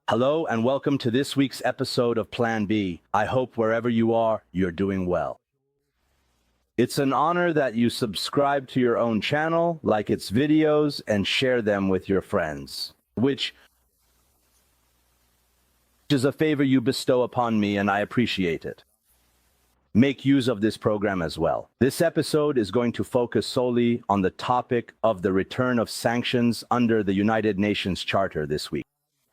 Hello and welcome to this week's episode of Plan B. I hope wherever you are, you're doing well. It's an honor that you subscribe to your own channel, like its videos, and share them with your friends, which is a favor you bestow upon me, and I appreciate it. Make use of this program as well. This episode is going to focus solely on the topic of the return of sanctions under the United Nations Charter this week.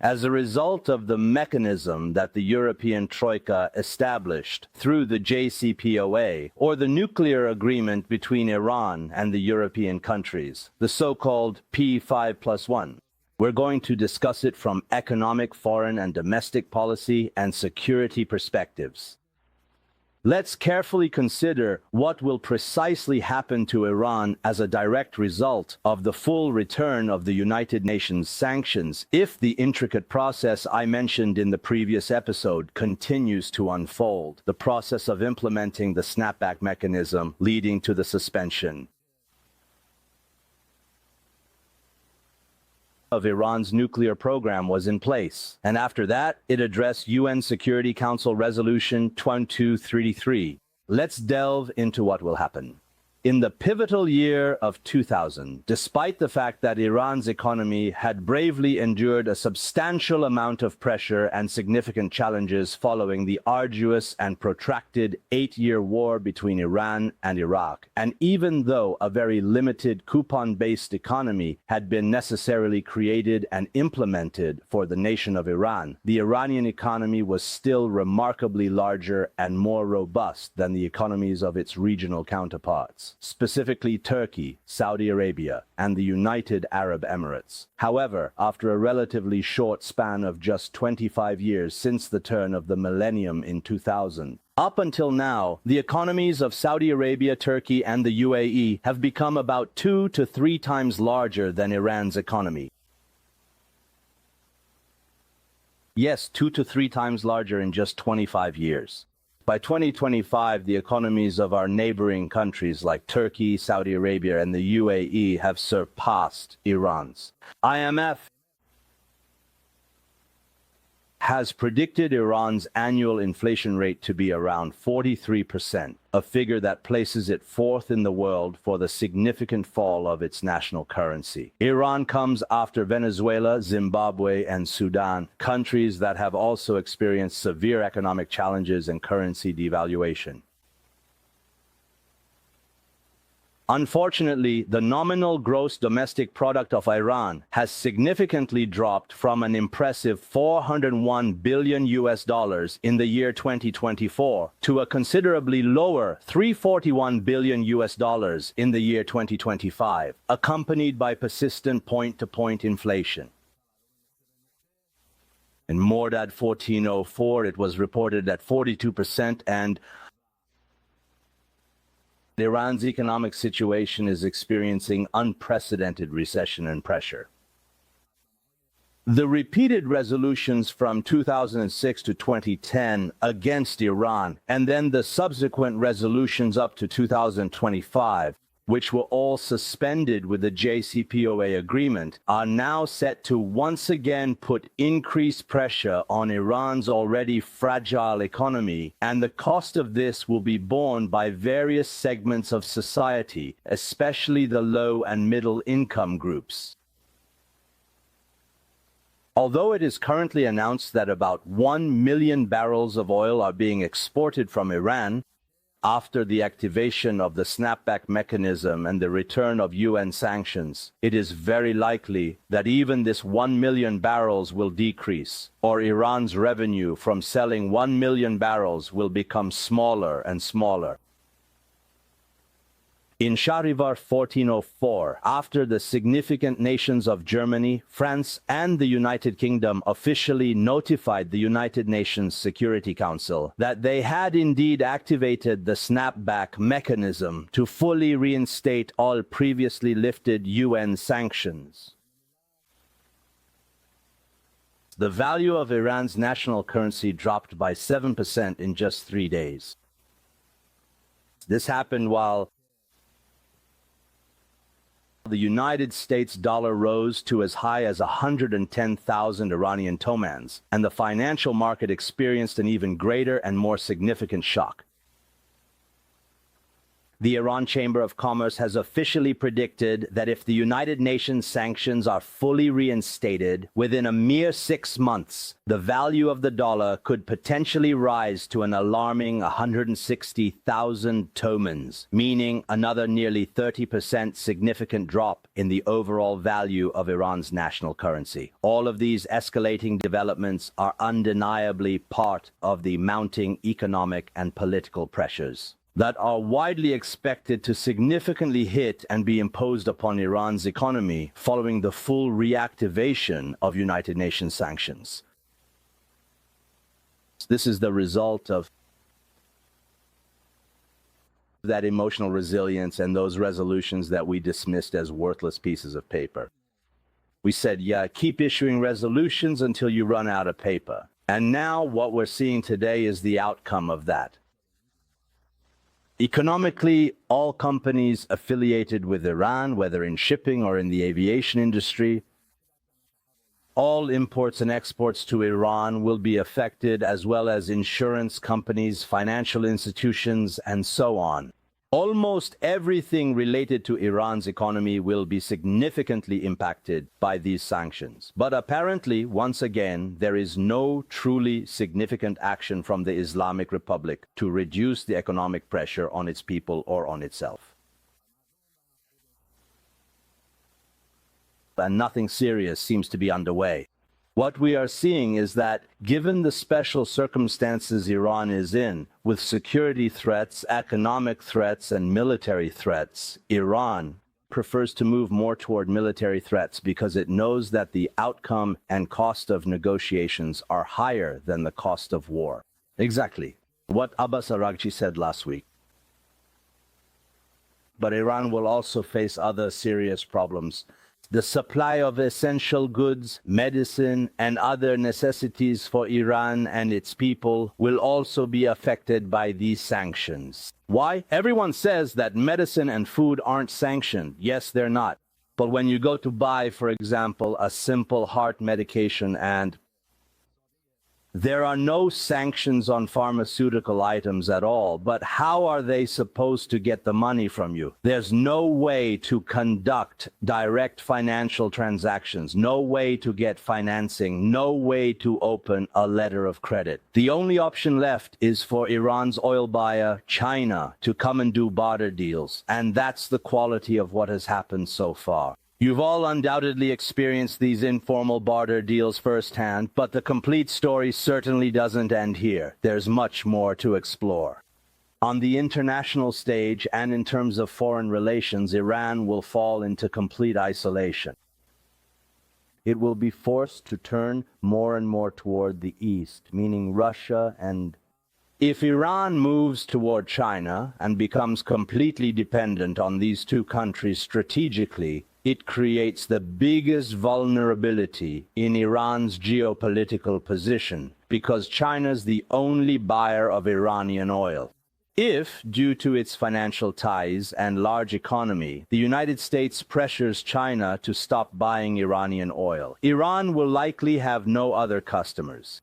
As a result of the mechanism that the European Troika established through the JCPOA, or the nuclear agreement between Iran and the European countries, the so-called P5+1, we're going to discuss it from economic, foreign, and domestic policy and security perspectives. Let's carefully consider what will precisely happen to Iran as a direct result of the full return of the United Nations sanctions if the intricate process I mentioned in the previous episode continues to unfold, the process of implementing the snapback mechanism leading to the suspension of Iran's nuclear program was in place, and after that, it addressed UN Security Council Resolution 2233. Let's delve into what will happen. In the pivotal year of 2000, despite the fact that Iran's economy had bravely endured a substantial amount of pressure and significant challenges following the arduous and protracted 8-year war between Iran and Iraq, and even though a very limited coupon-based economy had been necessarily created and implemented for the nation of Iran, the Iranian economy was still remarkably larger and more robust than the economies of its regional counterparts, specifically Turkey, Saudi Arabia, and the United Arab Emirates. However, after a relatively short span of just 25 years since the turn of the millennium in 2000, up until now, the economies of Saudi Arabia, Turkey, and the UAE have become about 2 to 3 times larger than Iran's economy. Yes, 2 to 3 times larger in just 25 years. By 2025, the economies of our neighboring countries like Turkey, Saudi Arabia, and the UAE have surpassed Iran's. IMF has predicted Iran's annual inflation rate to be around 43%, a figure that places it fourth in the world for the significant fall of its national currency. Iran comes after Venezuela, Zimbabwe, and Sudan, countries that have also experienced severe economic challenges and currency devaluation. Unfortunately, the nominal gross domestic product of Iran has significantly dropped from an impressive $401 billion in the year 2024 to a considerably lower $341 billion in the year 2025, accompanied by persistent point-to-point inflation. In Mordad 1404, it was reported at 42%, and Iran's economic situation is experiencing unprecedented recession and pressure. The repeated resolutions from 2006 to 2010 against Iran, and then the subsequent resolutions up to 2025, which were all suspended with the JCPOA agreement, are now set to once again put increased pressure on Iran's already fragile economy, and the cost of this will be borne by various segments of society, especially the low and middle income groups. Although it is currently announced that about 1 million barrels of oil are being exported from Iran, after the activation of the snapback mechanism and the return of UN sanctions, it is very likely that even this 1 million barrels will decrease, or Iran's revenue from selling 1 million barrels will become smaller and smaller. In Shahrivar 1404, after the significant nations of Germany, France, and the United Kingdom officially notified the United Nations Security Council that they had indeed activated the snapback mechanism to fully reinstate all previously lifted UN sanctions, the value of Iran's national currency dropped by 7% in just 3 days. This happened while The United States dollar rose to as high as 110,000 Iranian tomans, and the financial market experienced an even greater and more significant shock. The Iran Chamber of Commerce has officially predicted that if the United Nations sanctions are fully reinstated, within a mere 6 months, the value of the dollar could potentially rise to an alarming 160,000 tomans, meaning another nearly 30% significant drop in the overall value of Iran's national currency. All of these escalating developments are undeniably part of the mounting economic and political pressures that are widely expected to significantly hit and be imposed upon Iran's economy following the full reactivation of United Nations sanctions. This is the result of that emotional resilience and those resolutions that we dismissed as worthless pieces of paper. We said, yeah, keep issuing resolutions until you run out of paper. And now what we're seeing today is the outcome of that. Economically, all companies affiliated with Iran, whether in shipping or in the aviation industry, all imports and exports to Iran will be affected, as well as insurance companies, financial institutions, and so on. Almost everything related to Iran's economy will be significantly impacted by these sanctions. But apparently, once again, there is no truly significant action from the Islamic Republic to reduce the economic pressure on its people or on itself. And nothing serious seems to be underway. What we are seeing is that, given the special circumstances Iran is in, with security threats, economic threats, and military threats, Iran prefers to move more toward military threats because it knows that the outcome and cost of negotiations are higher than the cost of war. Exactly what Abbas Araghchi said last week. But Iran will also face other serious problems. The supply of essential goods, medicine, and other necessities for Iran and its people will also be affected by these sanctions. Why? Everyone says that medicine and food aren't sanctioned. Yes, they're not. But when you go to buy, for example, a simple heart medication, and there are no sanctions on pharmaceutical items at all, but how are they supposed to get the money from you? There's no way to conduct direct financial transactions, no way to get financing, no way to open a letter of credit. The only option left is for Iran's oil buyer, China, to come and do barter deals, and that's the quality of what has happened so far. You've all undoubtedly experienced these informal barter deals firsthand, but the complete story certainly doesn't end here. There's much more to explore. On the international stage and in terms of foreign relations, Iran will fall into complete isolation. It will be forced to turn more and more toward the East, meaning Russia and... If Iran moves toward China and becomes completely dependent on these two countries strategically, it creates the biggest vulnerability in Iran's geopolitical position, because China's the only buyer of Iranian oil. If, due to its financial ties and large economy, the United States pressures China to stop buying Iranian oil, Iran will likely have no other customers.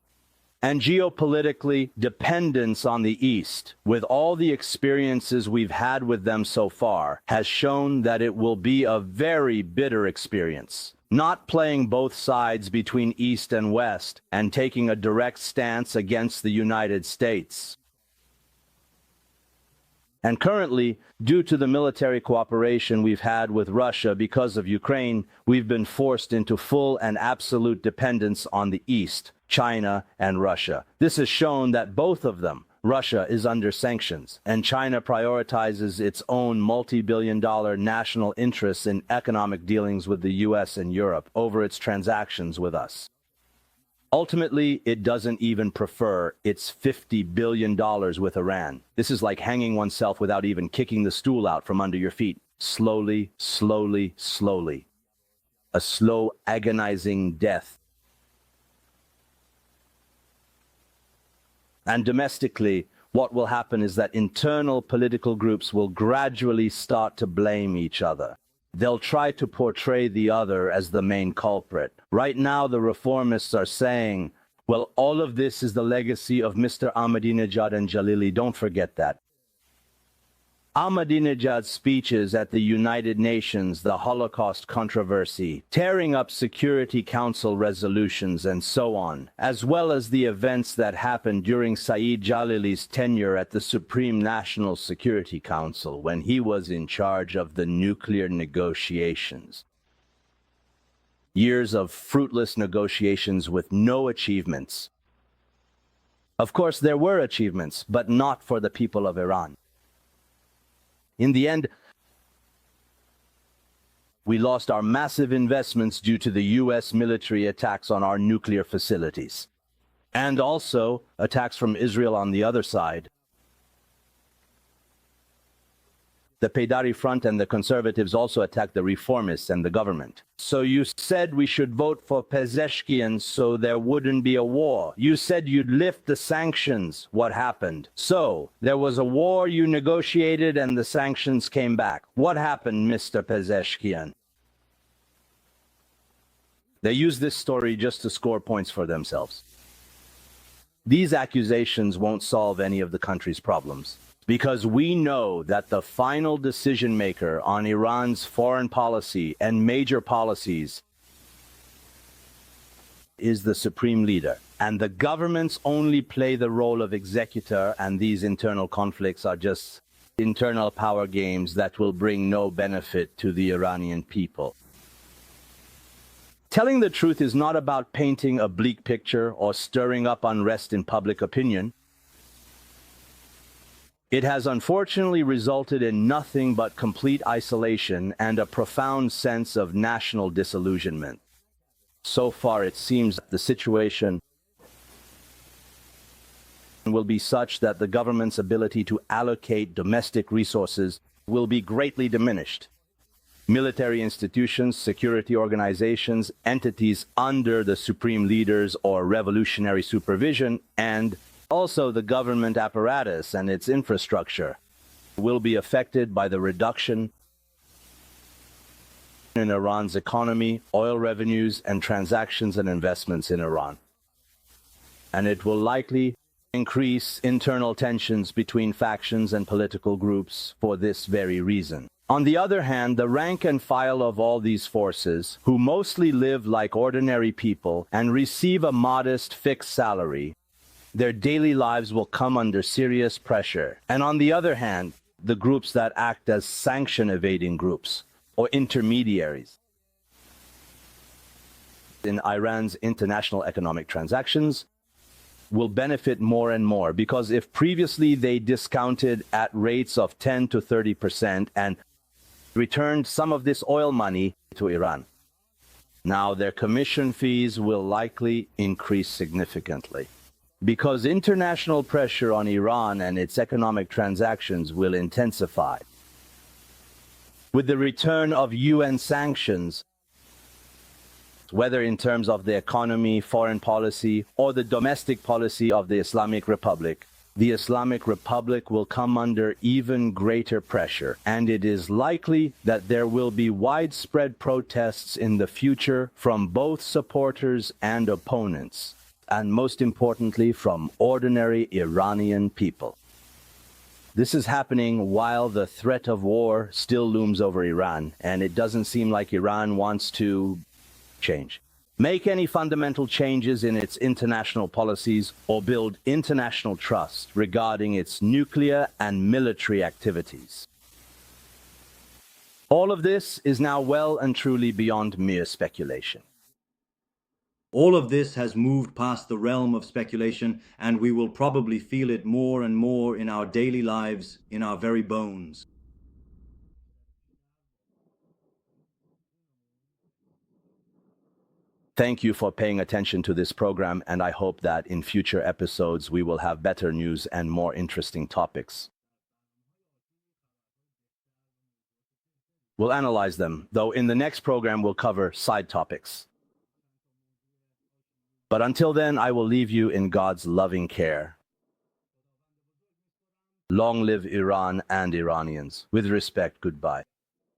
And geopolitically, dependence on the East, with all the experiences we've had with them so far, has shown that it will be a very bitter experience. Not playing both sides between East and West and taking a direct stance against the United States. And currently, due to the military cooperation we've had with Russia because of Ukraine, we've been forced into full and absolute dependence on the East, China and Russia. This has shown that both of them, Russia is under sanctions, and China prioritizes its own multi-billion-dollar national interests in economic dealings with the US and Europe over its transactions with us. Ultimately, it doesn't even prefer its $50 billion with Iran. This is like hanging oneself without even kicking the stool out from under your feet. Slowly, slowly, slowly. A slow, agonizing death. And domestically, what will happen is that internal political groups will gradually start to blame each other. they'll try to portray the other as the main culprit. Right now, the reformists are saying, well, all of this is the legacy of Mr. Ahmadinejad and Jalili. Don't forget that. Ahmadinejad's speeches at the United Nations, the Holocaust controversy, tearing up Security Council resolutions and so on, as well as the events that happened during Saeed Jalili's tenure at the Supreme National Security Council when he was in charge of the nuclear negotiations. Years of fruitless negotiations with no achievements. Of course, there were achievements, but not for the people of Iran. In the end, we lost our massive investments due to the US military attacks on our nuclear facilities, and also attacks from Israel on the other side. The Paydari Front and the conservatives also attacked the reformists and the government. So you said we should vote for Pezeshkian so there wouldn't be a war. You said you'd lift the sanctions. What happened? So there was a war you negotiated and the sanctions came back. What happened, Mr. Pezeshkian? They use this story just to score points for themselves. These accusations won't solve any of the country's problems, because we know that the final decision maker on Iran's foreign policy and major policies is the supreme leader, and the governments only play the role of executor, and these internal conflicts are just internal power games that will bring no benefit to the Iranian people. Telling the truth is not about painting a bleak picture or stirring up unrest in public opinion. It has unfortunately resulted in nothing but complete isolation and a profound sense of national disillusionment. So far, it seems the situation will be such that the government's ability to allocate domestic resources will be greatly diminished. Military institutions, security organizations, entities under the supreme leaders or revolutionary supervision, and also the government apparatus and its infrastructure will be affected by the reduction in Iran's economy, oil revenues, and transactions and investments in Iran. And it will likely increase internal tensions between factions and political groups for this very reason. On the other hand, the rank and file of all these forces, who mostly live like ordinary people and receive a modest fixed salary, their daily lives will come under serious pressure. And on the other hand, the groups that act as sanction-evading groups or intermediaries in Iran's international economic transactions will benefit more and more, because if previously they discounted at rates of 10 to 30% and returned some of this oil money to Iran, now their commission fees will likely increase significantly, because international pressure on Iran and its economic transactions will intensify. With the return of UN sanctions, whether in terms of the economy, foreign policy, or the domestic policy of the Islamic Republic will come under even greater pressure, and it is likely that there will be widespread protests in the future from both supporters and opponents, and most importantly from ordinary Iranian people. This is happening while the threat of war still looms over Iran, and it doesn't seem like Iran wants to make any fundamental changes in its international policies or build international trust regarding its nuclear and military activities. All of this is now well and truly beyond mere speculation. All of this has moved past the realm of speculation, and we will probably feel it more and more in our daily lives, in our very bones. Thank you for paying attention to this program, and I hope that in future episodes we will have better news and more interesting topics. We'll analyze them, though in the next program we'll cover side topics. But until then, I will leave you in God's loving care. Long live Iran and Iranians. With respect, goodbye.